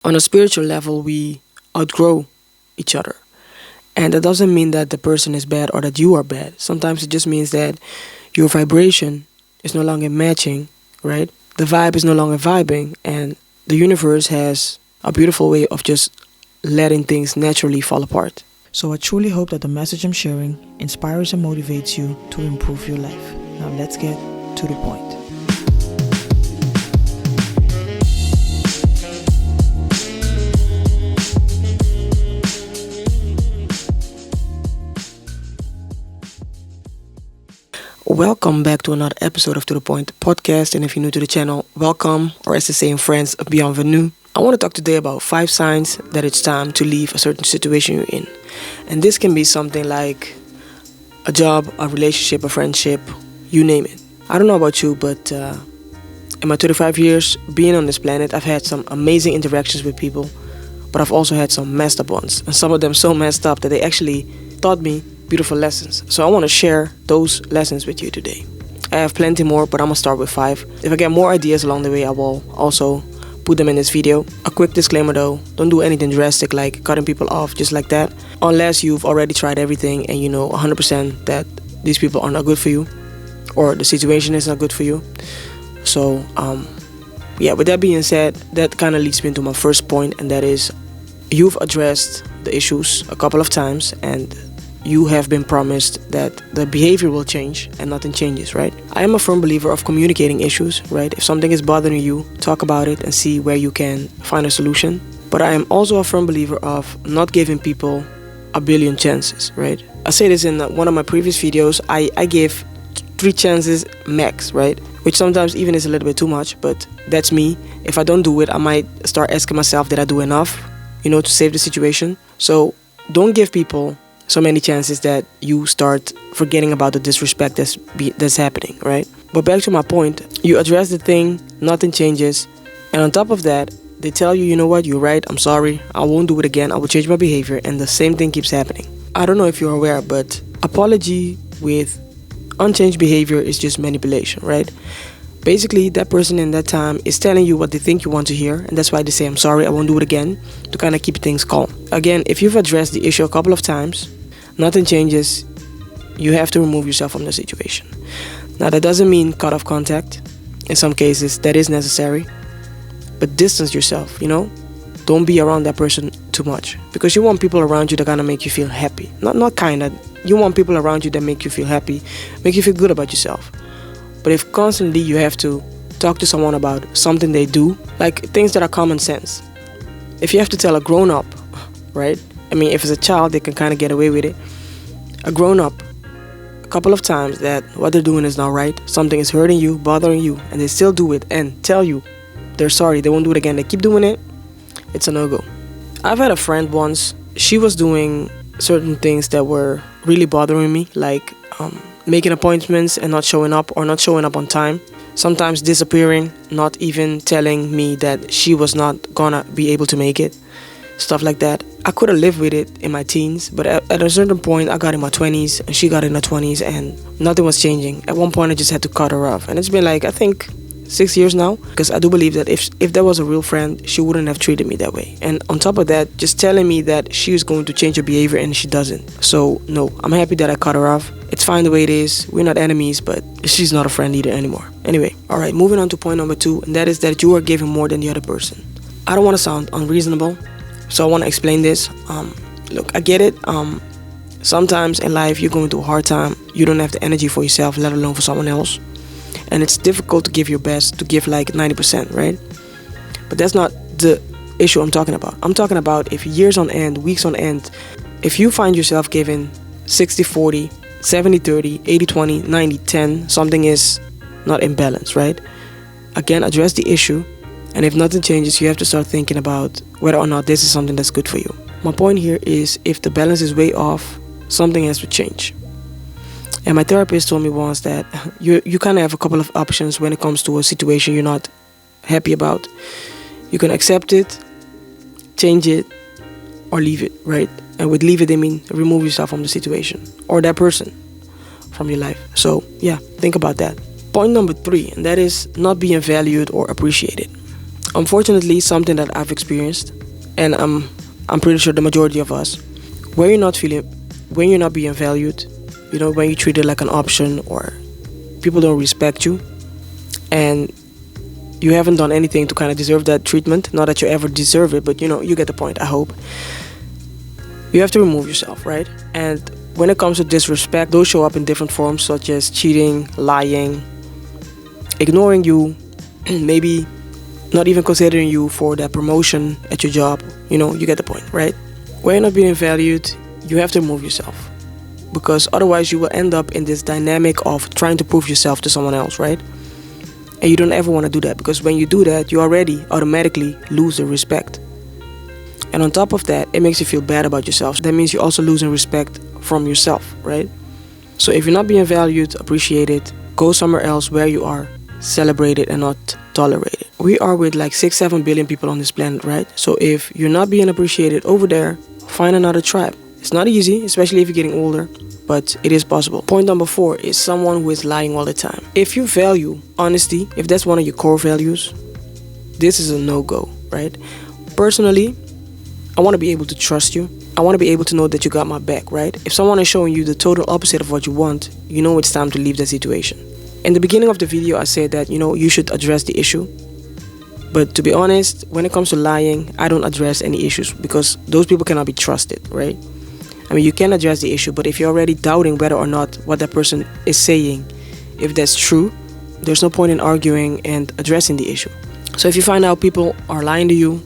On a spiritual level, we outgrow each other. And that doesn't mean that the person is bad or that you are bad. Sometimes it just means that your vibration is no longer matching, right? The vibe is no longer vibing, and the universe has a beautiful way of just letting things naturally fall apart. So I truly hope that the message I'm sharing inspires and motivates you to improve your life. Now let's get to the point. Welcome back to another episode of ToDaPoint podcast, and if you're new to the channel, welcome, or as they say in France, bienvenue. I want to talk today about 5 signs that it's time to leave a certain situation you're in. And this can be something like a job, a relationship, a friendship, you name it. I don't know about you, but in my 25 years being on this planet, I've had some amazing interactions with people, but I've also had some messed up ones. And some of them so messed up that they actually taught me beautiful lessons. So I want to share those lessons with you today. I have plenty more, but I'm going to start with 5. If I get more ideas along the way, I will also put them in this video. A quick disclaimer though, don't do anything drastic like cutting people off just like that, unless you've already tried everything and you know 100% that these people are not good for you or the situation is not good for you. So with that being said, that kind of leads me into my first point, and that is you've addressed the issues a couple of times and you have been promised that the behavior will change and nothing changes, right? I am a firm believer of communicating issues, right? If something is bothering you, talk about it and see where you can find a solution. But I am also a firm believer of not giving people a billion chances, right? I say this in one of my previous videos. I give 3 chances max, right? Which sometimes even is a little bit too much, but that's me. If I don't do it, I might start asking myself, did I do enough, to save the situation? So don't give people so many chances that you start forgetting about the disrespect that's happening, right? But back to my point, you address the thing, nothing changes, and on top of that, they tell you, you know what, you're right, I'm sorry, I won't do it again, I will change my behavior, and the same thing keeps happening. I don't know if you're aware, but apology with unchanged behavior is just manipulation, right? Basically, that person in that time is telling you what they think you want to hear, and that's why they say, I'm sorry, I won't do it again, to kind of keep things calm. Again, if you've addressed the issue a couple of times, nothing changes, you have to remove yourself from the situation. Now, that doesn't mean cut off contact. In some cases, that is necessary. But distance yourself, Don't be around that person too much. Because you want people around you that kind of make you feel happy. Not kind of. You want people around you that make you feel happy, make you feel good about yourself. But if constantly you have to talk to someone about something they do, like things that are common sense. If you have to tell a grown-up, right? If it's a child, they can kind of get away with it. A grown-up, a couple of times that what they're doing is not right, something is hurting you, bothering you, and they still do it and tell you they're sorry, they won't do it again, they keep doing it, it's a no-go. I've had a friend once, she was doing certain things that were really bothering me, like making appointments and not showing up or not showing up on time. Sometimes disappearing, not even telling me that she was not gonna be able to make it. Stuff like that. I could have lived with it in my teens, but at a certain point I got in my 20s and she got in her 20s and nothing was changing. At one point I just had to cut her off, and it's been like I think 6 years now, because I do believe that if that was a real friend, she wouldn't have treated me that way. And on top of that, just telling me that she was going to change her behavior and she doesn't. So no, I'm happy that I cut her off. It's fine the way it is. We're not enemies, but she's not a friend either anymore. Anyway, alright, moving on to point number 2, and that is that you are giving more than the other person. I don't want to sound unreasonable, so I want to explain this. Look, I get it. Sometimes in life you're going through a hard time. You don't have the energy for yourself, let alone for someone else. And it's difficult to give your best, to give like 90%, right? But that's not the issue I'm talking about. I'm talking about if years on end, weeks on end, if you find yourself giving 60-40, 70-30, 80-20, 90-10, something is not in balance, right? Again, address the issue. And if nothing changes, you have to start thinking about whether or not this is something that's good for you. My point here is if the balance is way off, something has to change. And my therapist told me once that you kind of have a couple of options when it comes to a situation you're not happy about. You can accept it, change it, or leave it, right? And with leave it, I mean remove yourself from the situation or that person from your life. So yeah, think about that. Point number 3, and that is not being valued or appreciated. Unfortunately, something that I've experienced, and I'm pretty sure the majority of us, when you're not being valued, when you're treated like an option, or people don't respect you, and you haven't done anything to kind of deserve that treatment. Not that you ever deserve it, but you get the point, I hope. You have to remove yourself, right? And when it comes to disrespect, those show up in different forms, such as cheating, lying, ignoring you, maybe not even considering you for that promotion at your job. You get the point, right? When you're not being valued, you have to remove yourself, because otherwise you will end up in this dynamic of trying to prove yourself to someone else, right? And you don't ever want to do that, because when you do that, you already automatically lose the respect. And on top of that, it makes you feel bad about yourself. That means you're also losing respect from yourself, right? So if you're not being valued, appreciated, go somewhere else where you are celebrated and not tolerated. We are with like 6-7 billion people on this planet, right? So if you're not being appreciated over there, find another tribe. It's not easy, especially if you're getting older, but it is possible. Point number 4 is someone who is lying all the time. If you value honesty, if that's one of your core values, this is a no-go, right? Personally, I want to be able to trust you. I want to be able to know that you got my back, right? If someone is showing you the total opposite of what you want, it's time to leave that situation. In the beginning of the video, I said that, you should address the issue. But to be honest, when it comes to lying, I don't address any issues, because those people cannot be trusted, right? I mean, you can address the issue, but if you're already doubting whether or not what that person is saying, if that's true, there's no point in arguing and addressing the issue. So if you find out people are lying to you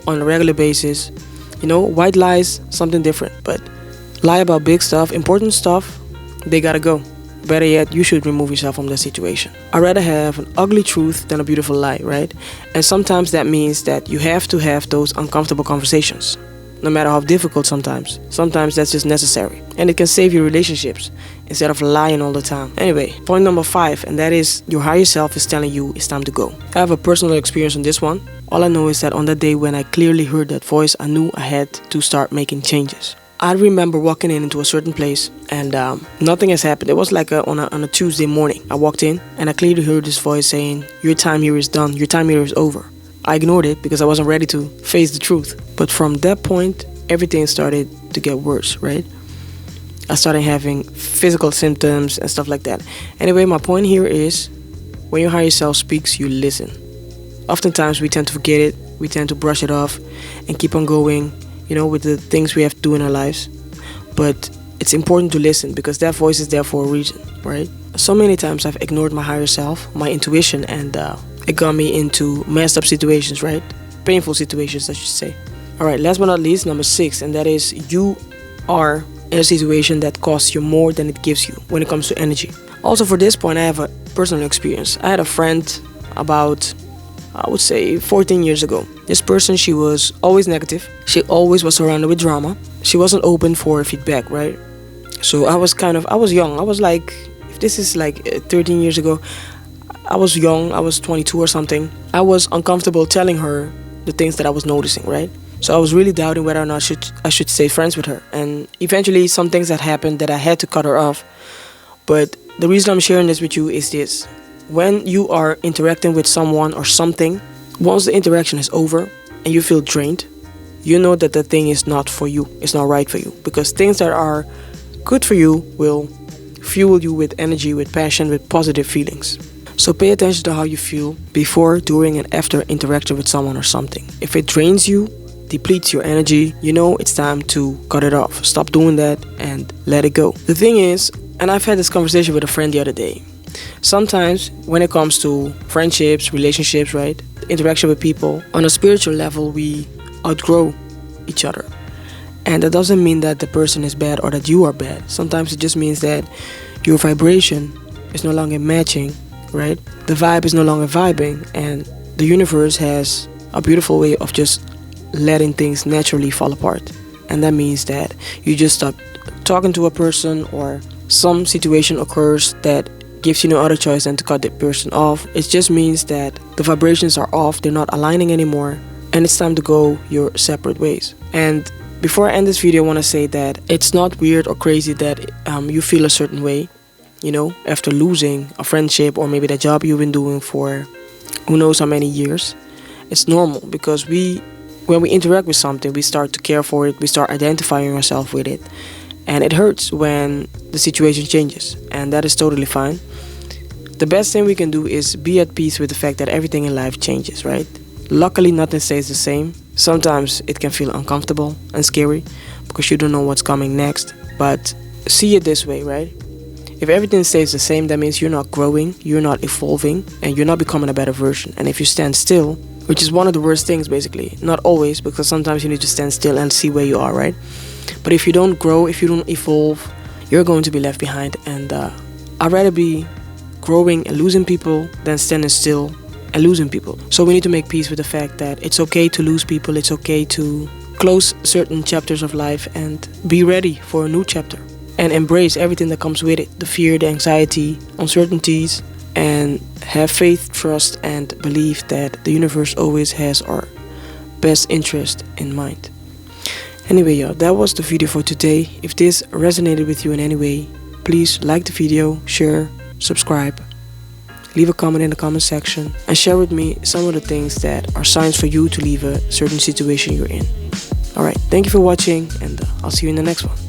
on a regular basis, white lies, something different. But lie about big stuff, important stuff, they gotta go. Better yet, you should remove yourself from the situation. I'd rather have an ugly truth than a beautiful lie, right? And sometimes that means that you have to have those uncomfortable conversations, no matter how difficult sometimes. Sometimes that's just necessary. And it can save your relationships instead of lying all the time. Anyway, point number 5, and that is your higher self is telling you it's time to go. I have a personal experience on this one. All I know is that on that day when I clearly heard that voice, I knew I had to start making changes. I remember walking into a certain place, and nothing has happened. It was like on a Tuesday morning. I walked in and I clearly heard this voice saying, "Your time here is done. Your time here is over." I ignored it because I wasn't ready to face the truth. But from that point, everything started to get worse, right? I started having physical symptoms and stuff like that. Anyway, my point here is, when your higher self speaks, you listen. Oftentimes we tend to forget it. We tend to brush it off and keep on going, with the things we have to do in our lives. But it's important to listen, because that voice is there for a reason, right? So many times I've ignored my higher self, my intuition, and it got me into messed up situations, right? Painful situations, I should say. Alright, last but not least, number 6, and that is, you are in a situation that costs you more than it gives you when it comes to energy. Also, for this point, I have a personal experience. I had a friend about, I would say, 14 years ago. This person, she was always negative. She always was surrounded with drama. She wasn't open for feedback, right? So I was young. I was like, if this is like 13 years ago, I was young. I was 22 or something. I was uncomfortable telling her the things that I was noticing, right? So I was really doubting whether or not I should stay friends with her. And eventually some things that happened that I had to cut her off. But the reason I'm sharing this with you is this. When you are interacting with someone or something, once the interaction is over and you feel drained, you know that the thing is not for you. It's not right for you. Because things that are good for you will fuel you with energy, with passion, with positive feelings. So pay attention to how you feel before, during, and after interacting with someone or something. If it drains you, depletes your energy, it's time to cut it off. Stop doing that and let it go. The thing is, and I've had this conversation with a friend the other day, sometimes when it comes to friendships, relationships, right, interaction with people, on a spiritual level, we outgrow each other. And that doesn't mean that the person is bad or that you are bad. Sometimes it just means that your vibration is no longer matching, right? The vibe is no longer vibing, and the universe has a beautiful way of just letting things naturally fall apart. And that means that you just stop talking to a person, or some situation occurs that gives you no other choice than to cut the person off. It just means that the vibrations are off, they're not aligning anymore, and it's time to go your separate ways. And before I end this video, I want to say that it's not weird or crazy that you feel a certain way, after losing a friendship or maybe the job you've been doing for who knows how many years. It's normal because when we interact with something, we start to care for it, we start identifying ourselves with it. And it hurts when the situation changes, and that is totally fine. The best thing we can do is be at peace with the fact that everything in life changes, right? Luckily, nothing stays the same. Sometimes it can feel uncomfortable and scary because you don't know what's coming next. But see it this way, right? If everything stays the same, that means you're not growing, you're not evolving, and you're not becoming a better version. And if you stand still, which is one of the worst things basically, not always, because sometimes you need to stand still and see where you are, right? But if you don't grow, if you don't evolve, you're going to be left behind. And I'd rather be growing and losing people than standing still and losing people. So we need to make peace with the fact that it's okay to lose people, it's okay to close certain chapters of life and be ready for a new chapter. And embrace everything that comes with it, the fear, the anxiety, uncertainties, and have faith, trust, and believe that the universe always has our best interest in mind. Anyway, y'all, that was the video for today. If this resonated with you in any way, please like the video, share, subscribe, leave a comment in the comment section, and share with me some of the things that are signs for you to leave a certain situation you're in. Alright, thank you for watching, and I'll see you in the next one.